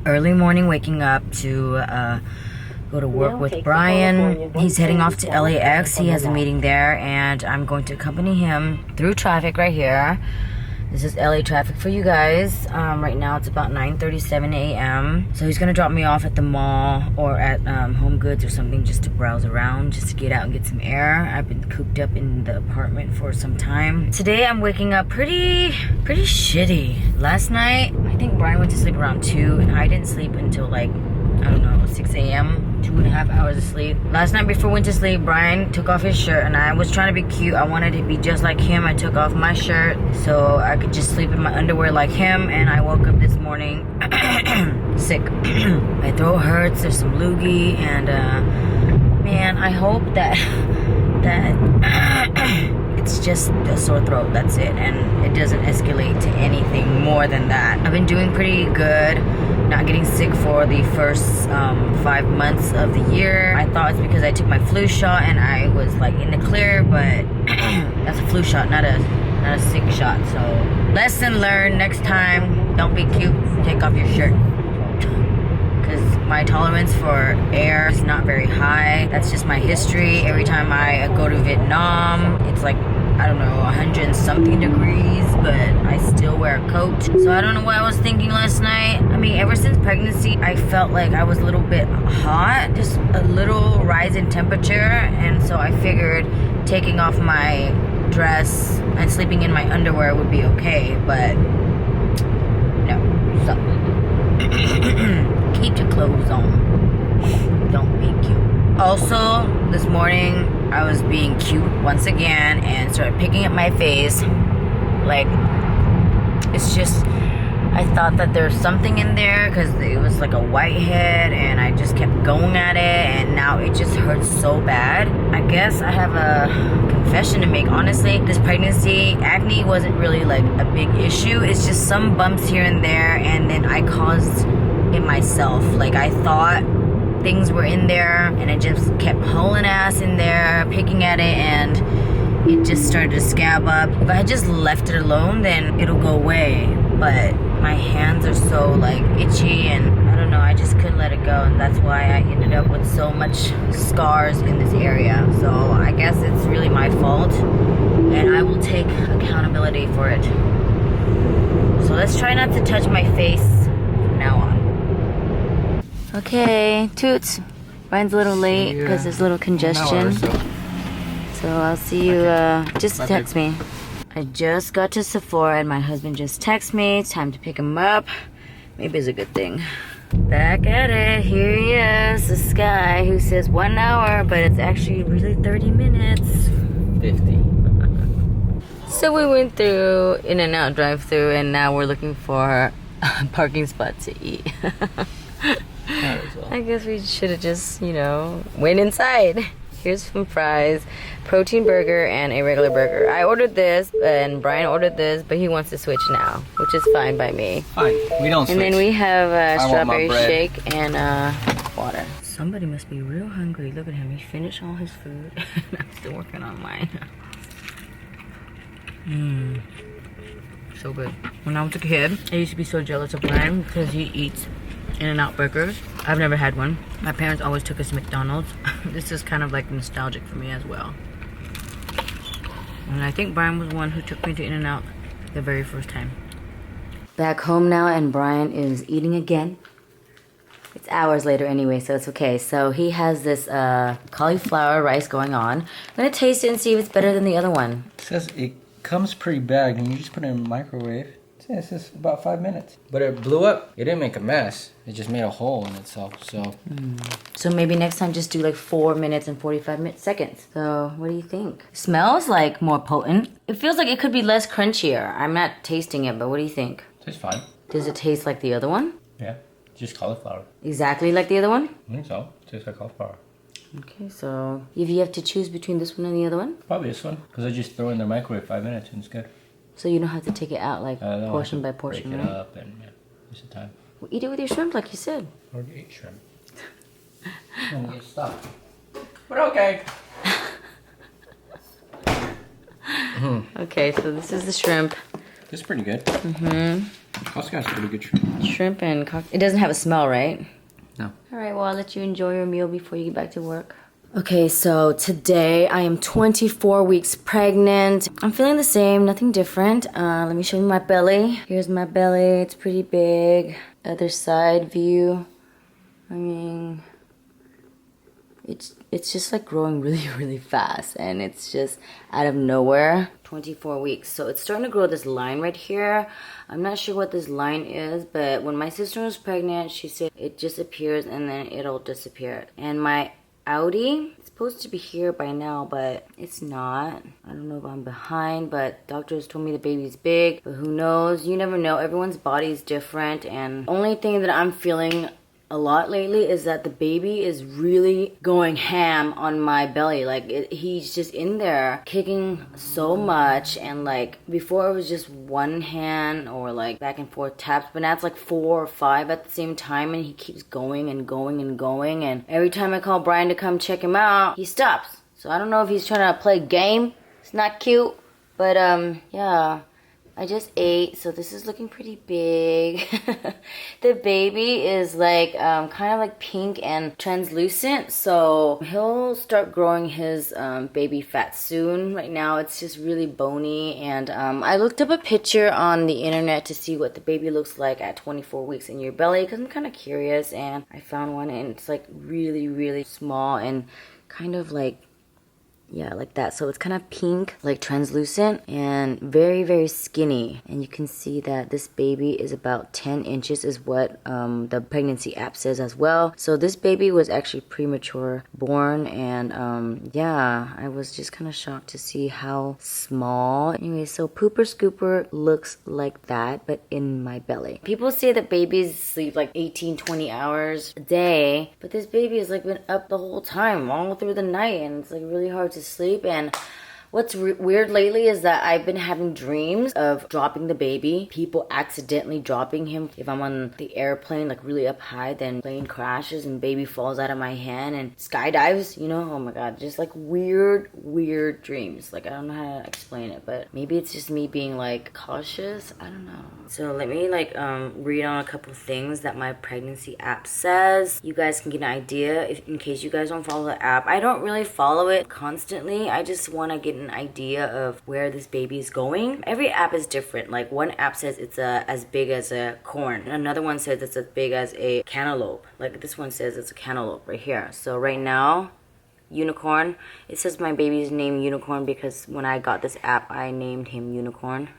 Early morning waking up to go to work with Brian. He's heading off to LAX. He has a meeting there, and I'm going to accompany him through traffic right here. This is LA traffic for you guys. Right now it's about 9:37 a.m. So he's gonna drop me off at the mall or at Home Goods or something just to browse around, just to get out and get some air. I've been cooped up in the apartment for some time. Today I'm waking up pretty shitty. Last night, I think Brian went to sleep around 2 and I didn't sleep until like, I don't know, 6 a.m. 2.5 hours of sleep. Last night before I went to sleep, Brian took off his shirt and I was trying to be cute. I wanted to be just like him. I took off my shirt so I could just sleep in my underwear like him, and I woke up this morning sick. My throat hurts, there's some loogie, and man, I hope that it's just a sore throat, that's it, and it doesn't escalate to anything more than that. I've been doing pretty good, not getting sick for the first 5 months of the year. I thought it's because I took my flu shot and I was like in the clear, but that's a flu shot, not a sick shot. So lesson learned, next time, don't be cute, take off your shirt. Because my tolerance for air is not very high. That's just my history. Every time I go to Vietnam, it's like, I don't know, 100 and something degrees, but I still wear a coat. So I don't know what I was thinking last night. I mean, ever since pregnancy, I felt like I was a little bit hot, just a little rise in temperature, and so I figured taking off my dress and sleeping in my underwear would be okay, but no. So keep your clothes on. Don't be cute. Also, this morning I was being cute once again and started picking at my face. Like, it's just, I thought that there's something in there because it was like a whitehead, and I just kept going at it, and now it just hurts so bad. I guess I have a confession to make. Honestly, this pregnancy, acne wasn't really like a big issue. It's just some bumps here and there, and then I caused it myself. Like, I thought things were in there, and it just kept hauling ass in there, picking at it, and it just started to scab up. If I had just left it alone, then it'll go away, but my hands are so like itchy, and I don't know, I just couldn't let it go, and that's why I ended up with so much scars in this area. So I guess it's really my fault, and I will take accountability for it. So let's try not to touch my face from now on. Okay, toots. Brian's a little late because there's a little congestion. So I'll see you, just text me. I just got to Sephora and my husband just texted me. It's time to pick him up. Maybe it's a good thing. Back at it. Here he is, this guy who says 1 hour, but it's actually really 30 minutes. 50. So we went through In-N-Out drive-through, and now we're looking for a parking spot to eat. I guess we should have just, you know, went inside. Here's some fries, protein burger, and a regular burger. I ordered this, and Brian ordered this, but he wants to switch now, which is fine by me. Fine, we don't switch. And then we have a strawberry shake and water. Somebody must be real hungry. Look at him, he finished all his food. I'm still working on mine. So good. When I was a kid, I used to be so jealous of Brian because he eats In-N-Out burgers. I've never had one. My parents always took us to McDonald's. This is kind of like nostalgic for me as well. And I think Brian was the one who took me to In-N-Out the very first time. Back home now, and Brian is eating again. It's hours later anyway, so it's okay. So he has this cauliflower rice going on. I'm gonna taste it and see if it's better than the other one. It says it comes pre-bagged and you just put it in the microwave. It says about 5 minutes. But it blew up. It didn't make a mess. It just made a hole in itself, so. So maybe next time just do like 4 minutes and 45 seconds. So what do you think? It smells like more potent. It feels like it could be less crunchier. I'm not tasting it, but what do you think? Tastes fine. Does it taste like the other one? Yeah, just cauliflower. Exactly like the other one? I think so. It tastes like cauliflower. Okay, so if you have to choose between this one and the other one? Probably this one. Because I just throw it in the microwave 5 minutes and it's good. So you don't have to take it out like portion by portion, break right? it up and yeah, use the time. Well, eat it with your shrimp like you said. Or eat shrimp. And get stuck. But okay. Okay, so this is the shrimp. This is pretty good. Costco has pretty good shrimp. Shrimp and it doesn't have a smell, right? No. All right, well, I'll let you enjoy your meal before you get back to work. Okay, so today I am 24 weeks pregnant. I'm feeling the same, nothing different. Let me show you my belly. Here's my belly, it's pretty big. Other side view. I mean, it's just like growing really, really fast, and it's just out of nowhere. 24 weeks, so it's starting to grow this line right here. I'm not sure what this line is, but when my sister was pregnant, she said it just appears and then it'll disappear. And my outie, it's supposed to be here by now, but it's not. I don't know if I'm behind, but doctors told me the baby's big, but who knows? You never know. Everyone's body is different, and only thing that I'm feeling a lot lately is that the baby is really going ham on my belly. Like he's just in there kicking so much, and like before it was just one hand or like back and forth taps, but now it's like 4 or 5 at the same time, and he keeps going and going and going, and every time I call Brian to come check him out, he stops. So I don't know if he's trying to play a game. It's not cute, but yeah. I just ate, so this is looking pretty big. The baby is like kind of like pink and translucent, so he'll start growing his baby fat soon. Right now it's just really bony, and I looked up a picture on the internet to see what the baby looks like at 24 weeks in your belly, because I'm kind of curious, and I found one, and it's like really, really small and kind of like, yeah, like that. So it's kind of pink, like translucent, and very, very skinny. And you can see that this baby is about 10 inches is what the pregnancy app says as well. So this baby was actually premature born, and yeah, I was just kind of shocked to see how small. Anyway, so Pooper Scooper looks like that, but in my belly. People say that babies sleep like 18, 20 hours a day, but this baby has like been up the whole time, all through the night, and it's like really hard to sleep. And what's weird lately is that I've been having dreams of dropping the baby, people accidentally dropping him. If I'm on the airplane like really up high, then plane crashes and baby falls out of my hand and skydives, you know. Oh my god, just like weird dreams. Like I don't know how to explain it, but maybe it's just me being like cautious, I don't know. So let me like read on a couple things that my pregnancy app says. You guys can get an idea in case you guys don't follow the app. I don't really follow it constantly, I just want to get an idea of where this baby is going. Every app is different. Like one app says it's as big as a corn, another one says it's as big as a cantaloupe. Like this one says it's a cantaloupe right here. So right now, Unicorn, it says my baby's name Unicorn because when I got this app I named him Unicorn.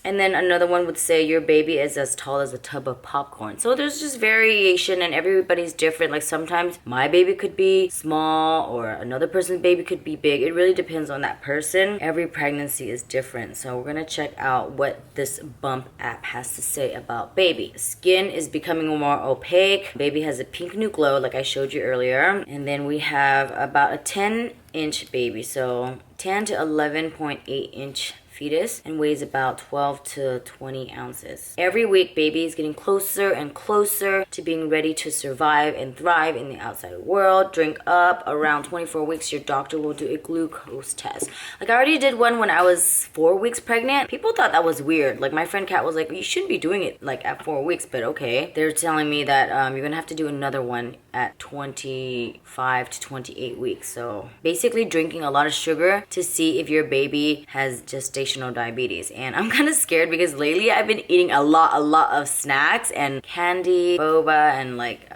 And then another one would say your baby is as tall as a tub of popcorn. So there's just variation, and everybody's different. Like sometimes my baby could be small or another person's baby could be big. It really depends on that person. Every pregnancy is different. So we're gonna check out what this bump app has to say about baby. Skin is becoming more opaque. Baby has a pink new glow like I showed you earlier. And then we have about a 10-inch baby, so 10 to 11.8-inch fetus, and weighs about 12 to 20 ounces. Every week, baby is getting closer and closer to being ready to survive and thrive in the outside world. Drink up. Around 24 weeks, your doctor will do a glucose test. Like I already did one when I was 4 weeks pregnant. People thought that was weird. Like my friend Kat was like, you shouldn't be doing it like at 4 weeks, but okay. They're telling me that you're gonna have to do another one at 25 to 28 weeks. So basically drinking a lot of sugar to see if your baby has gestational diabetes. And I'm kind of scared because lately I've been eating a lot of snacks and candy, boba, and like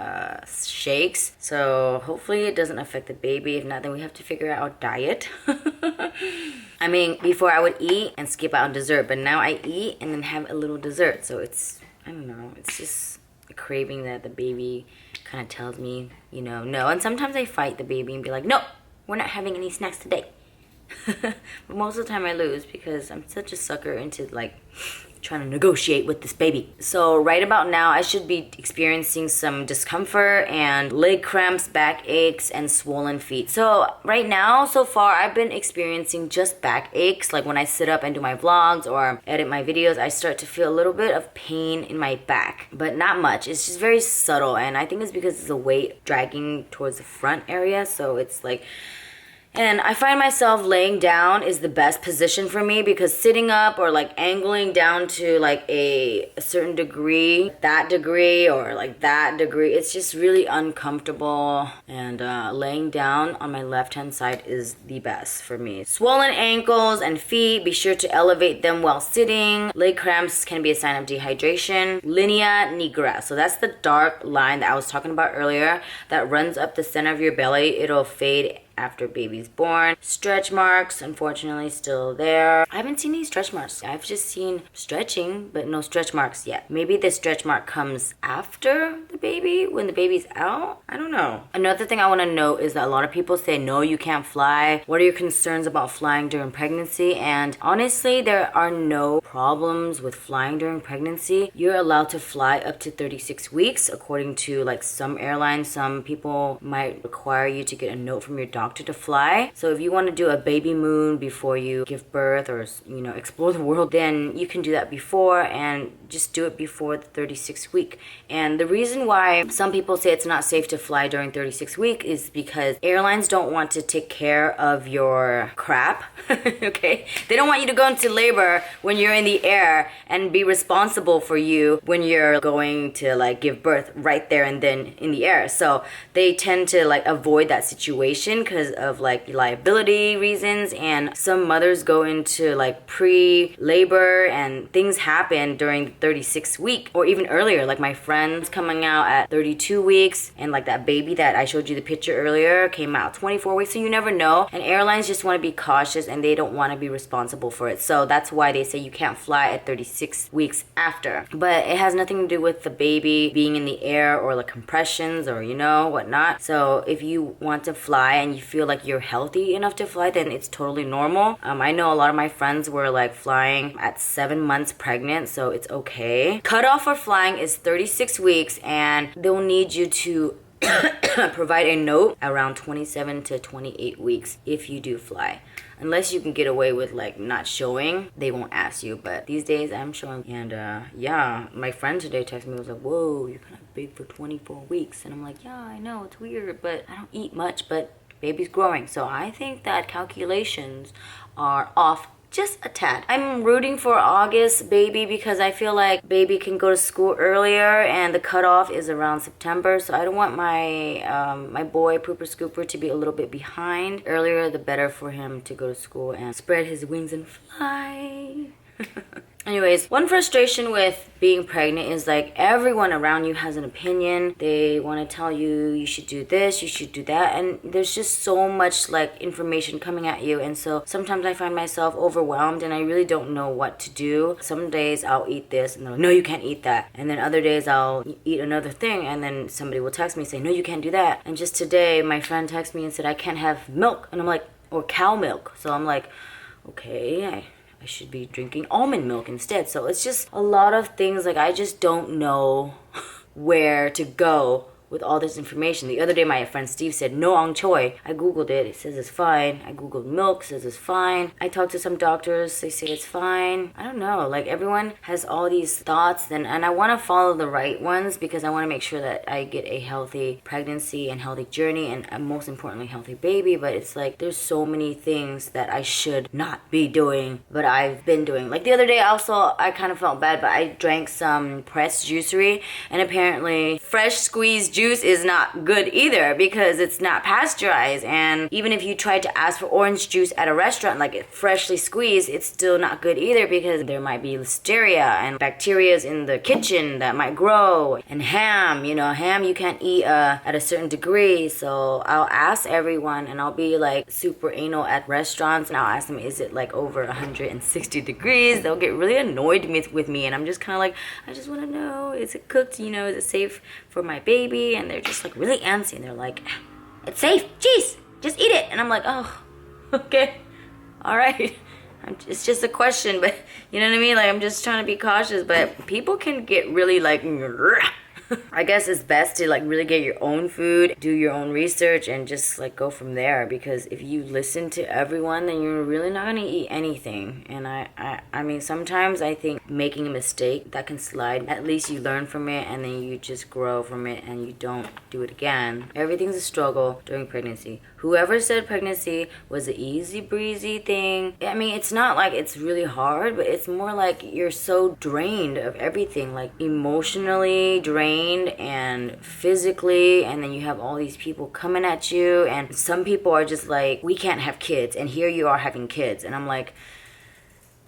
shakes. So hopefully it doesn't affect the baby. If not, then we have to figure out our diet. I mean, before I would eat and skip out on dessert, but now I eat and then have a little dessert. So it's, I don't know, it's just a craving that the baby kind of tells me, you know, no. And sometimes I fight the baby and be like, no, we're not having any snacks today. But most of the time I lose because I'm such a sucker into like trying to negotiate with this baby. So right about now I should be experiencing some discomfort and leg cramps, back aches, and swollen feet. So right now, so far, I've been experiencing just back aches. Like when I sit up and do my vlogs or edit my videos, I start to feel a little bit of pain in my back, but not much. It's just very subtle, and I think it's because it's the weight dragging towards the front area. So it's like, And I find myself laying down is the best position for me, because sitting up or like angling down to like a certain degree, that degree or like that degree, it's just really uncomfortable. And laying down on my left hand side is the best for me. Swollen ankles and feet, be sure to elevate them while sitting. Leg cramps can be a sign of dehydration. Linea nigra, so that's the dark line that I was talking about earlier that runs up the center of your belly. It'll fade after baby's born. Stretch marks, unfortunately, still there. I haven't seen any stretch marks. I've just seen stretching, but no stretch marks yet. Maybe the stretch mark comes after the baby, when the baby's out. I don't know. Another thing I want to note is that a lot of people say, no, you can't fly. What are your concerns about flying during pregnancy? And honestly, there are no problems with flying during pregnancy. You're allowed to fly up to 36 weeks, according to like some airlines. Some people might require you to get a note from your doctor to fly. So if you want to do a baby moon before you give birth, or explore the world, then you can do that before, and just do it before the 36th week. And the reason why some people say it's not safe to fly during 36 week is because airlines don't want to take care of your crap. Okay, they don't want you to go into labor when you're in the air and be responsible for you when you're going to like give birth right there and then in the air. So they tend to like avoid that situation because of like liability reasons. And some mothers go into like pre-labor and things happen during the 36th week or even earlier. Like my friend's coming out at 32 weeks, and like that baby that I showed you the picture earlier came out 24 weeks. So you never know, and airlines just want to be cautious and they don't want to be responsible for it. So that's why they say you can't fly at 36 weeks after. But it has nothing to do with the baby being in the air or like compressions or whatnot. So if you want to fly and you feel like you're healthy enough to fly, then it's totally normal. I know a lot of my friends were like flying at 7 months pregnant, so it's okay. Cutoff for flying is 36 weeks, and they'll need you to provide a note around 27 to 28 weeks if you do fly. Unless you can get away with like not showing, they won't ask you. But these days I'm showing. And yeah, my friend today texted me, was like, whoa, you're kind of big for 24 weeks. And I'm like, yeah, I know, it's weird, but I don't eat much, but baby's growing. So I think that calculations are off just a tad. I'm rooting for August baby because I feel like baby can go to school earlier, and the cutoff is around September. So I don't want my my boy Pooper Scooper to be a little bit behind. Earlier the better for him to go to school and spread his wings and fly. Anyways, one frustration with being pregnant is like everyone around you has an opinion. They want to tell you you should do this, you should do that, and there's just so much like information coming at you. And so sometimes I find myself overwhelmed and I really don't know what to do. Some days I'll eat this and they're like, no, you can't eat that. And then other days I'll eat another thing, and then somebody will text me saying, no, you can't do that. And just today my friend texted me and said I can't have milk, and I'm like, or cow milk. So I'm like, okay, I should be drinking almond milk instead. So it's just a lot of things. Like I just don't know where to go with all this information. The other day my friend Steve said no ong choy. I googled it, it says it's fine. I googled milk, says it's fine. I talked to some doctors, they say it's fine. I don't know, like everyone has all these thoughts, and I want to follow the right ones because I want to make sure that I get a healthy pregnancy and healthy journey, and most importantly healthy baby. But it's like there's so many things that I should not be doing but I've been doing. Like the other day also I kind of felt bad, but I drank some pressed juicery, and apparently fresh squeezed juice is not good either because it's not pasteurized. And even if you try to ask for orange juice at a restaurant, like it freshly squeezed, it's still not good either because there might be listeria and bacteria in the kitchen that might grow. And ham, ham you can't eat at a certain degree. So I'll ask everyone, and I'll be like super anal at restaurants, and I'll ask them, is it like over 160 degrees? They'll get really annoyed with me, and I'm just kind of like, I just want to know, is it cooked? Is it safe for my baby? And they're just like really antsy, and they're like, it's safe, jeez, just eat it. And I'm like, oh, okay, all right. It's just a question, but you know what I mean? Like I'm just trying to be cautious, but people can get really like I guess it's best to like really get your own food, do your own research, and just like go from there. Because if you listen to everyone, then you're really not gonna eat anything. And I mean, sometimes I think making a mistake that can slide. At least you learn from it, and then you just grow from it, and you don't do it again. Everything's a struggle during pregnancy. Whoever said pregnancy was an easy breezy thing, I mean, it's not like it's really hard, but it's more like you're so drained of everything, like emotionally drained and physically, and then you have all these people coming at you, and some people are just like, we can't have kids, and here you are having kids. And I'm like,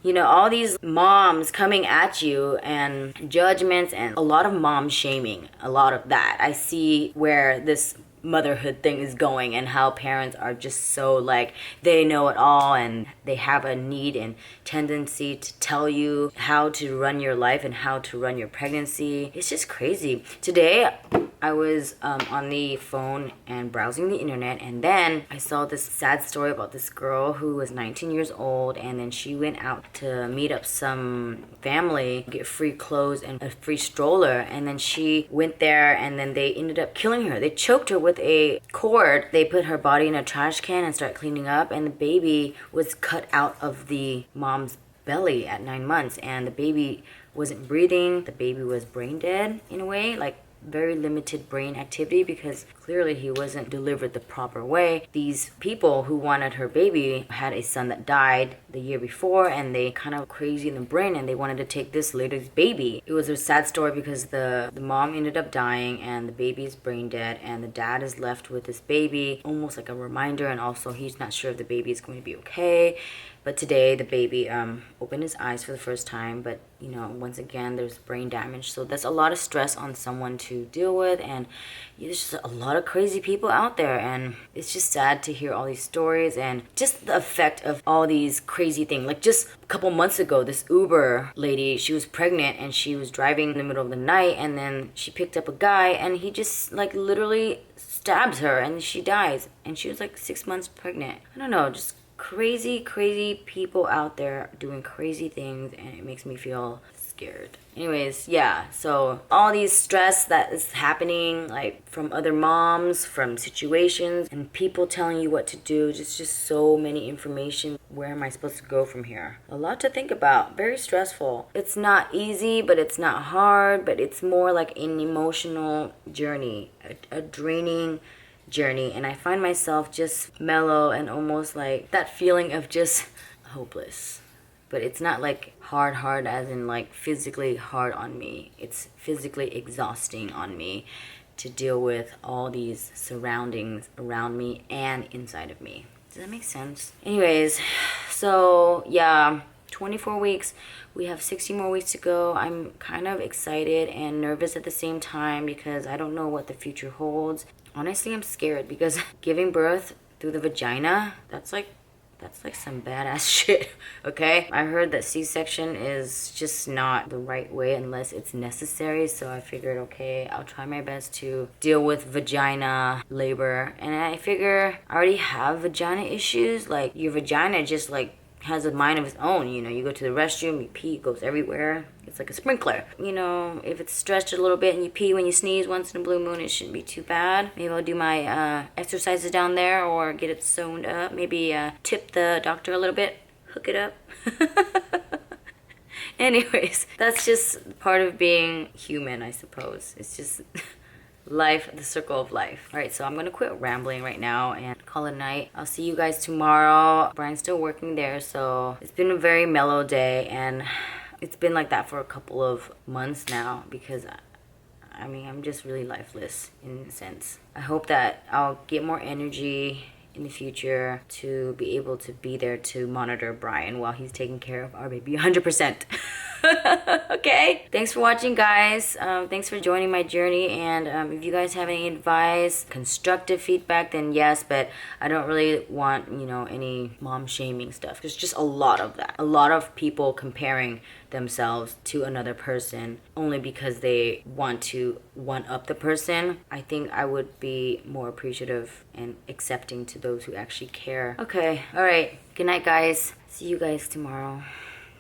you know, all these moms coming at you and judgments and a lot of mom shaming, a lot of that. I see where this motherhood thing is going, and how parents are just so like they know it all, and they have a need and tendency to tell you how to run your life and how to run your pregnancy. It's just crazy. Today I was on the phone and browsing the internet, and then I saw this sad story about this girl who was 19 years old, and then she went out to meet up some family, get free clothes and a free stroller, and then she went there, and then they ended up killing her. They choked her with a cord. They put her body in a trash can and started cleaning up, and the baby was cut out of the mom's belly at 9 months, and the baby wasn't breathing. The baby was brain dead in a way, like very limited brain activity, because clearly he wasn't delivered the proper way. These people who wanted her baby had a son that died the year before, and they kind of crazy in the brain, and they wanted to take this lady's baby. It was a sad story because the mom ended up dying, and the baby is brain dead, and the dad is left with this baby, almost like a reminder, and also he's not sure if the baby is going to be okay. But today the baby opened his eyes for the first time, but you know, once again there's brain damage, so that's a lot of stress on someone to deal with, and there's just a lot of crazy people out there, and it's just sad to hear all these stories and just the effect of all these crazy things. Like just a couple months ago, this Uber lady, she was pregnant and she was driving in the middle of the night, and then she picked up a guy and he just like literally stabs her and she dies, and she was like 6 months pregnant. I don't know, just crazy people out there doing crazy things, and it makes me feel scared. Anyways, yeah, so all these stress that is happening, like from other moms, from situations, and people telling you what to do, just so many information. Where am I supposed to go from here? A lot to think about. Very stressful. It's not easy, but it's not hard, but it's more like an emotional journey, a draining journey, and I find myself just mellow and almost like that feeling of just hopeless. But it's not like hard as in like physically hard on me. It's physically exhausting on me to deal with all these surroundings around me and inside of me. Does that make sense? Anyways, so yeah, 24 weeks. We have 60 more weeks to go. I'm kind of excited and nervous at the same time because I don't know what the future holds. Honestly, I'm scared because giving birth through the vagina, that's like some badass shit, okay? I heard that C-section is just not the right way unless it's necessary, so I figured, okay, I'll try my best to deal with vagina labor. And I figure I already have vagina issues. Like, your vagina just like has a mind of its own, you know. You go to the restroom, you pee, it goes everywhere. It's like a sprinkler. You know, if it's stretched a little bit and you pee when you sneeze once in a blue moon, it shouldn't be too bad. Maybe I'll do my exercises down there or get it sewn up. Maybe tip the doctor a little bit, hook it up. Anyways, that's just part of being human, I suppose. It's just life, the circle of life. All right, so I'm gonna quit rambling right now and call it a night. I'll see you guys tomorrow. Brian's still working there, so it's been a very mellow day, and it's been like that for a couple of months now because I mean, I'm just really lifeless in a sense. I hope that I'll get more energy in the future to be able to be there to monitor Brian while he's taking care of our baby 100%. Okay, thanks for watching, guys. Thanks for joining my journey, and if you guys have any advice, constructive feedback, then yes, but I don't really want, you know, any mom shaming stuff. There's just a lot of that, a lot of people comparing themselves to another person only because they want to one up the person. I think I would be more appreciative and accepting to those who actually care. Okay, all right, good night, guys. See you guys tomorrow.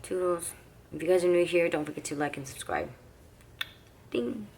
Toodles. If you guys are new here, don't forget to like and subscribe. Ding.